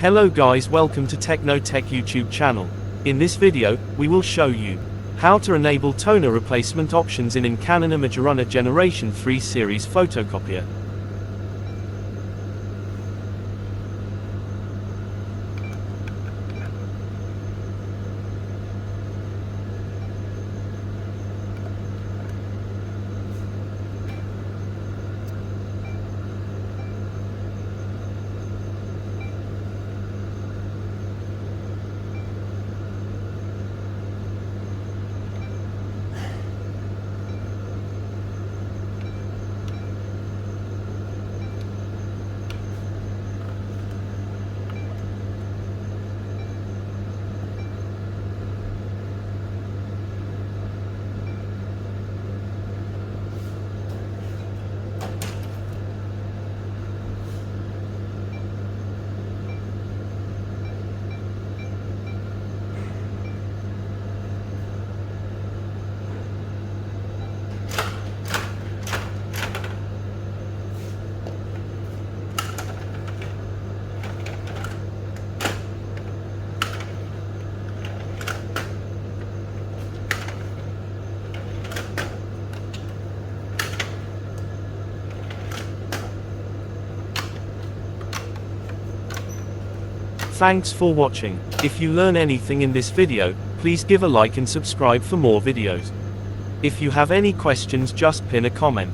Hello guys, welcome to Techno-Tech YouTube channel. In this video, we will show you how to enable toner replacement options in Canon imageRUNNER Generation 3 series photocopier. Thanks for watching. If you learn anything in this video, please give a like and subscribe for more videos. If you have any questions, just pin a comment.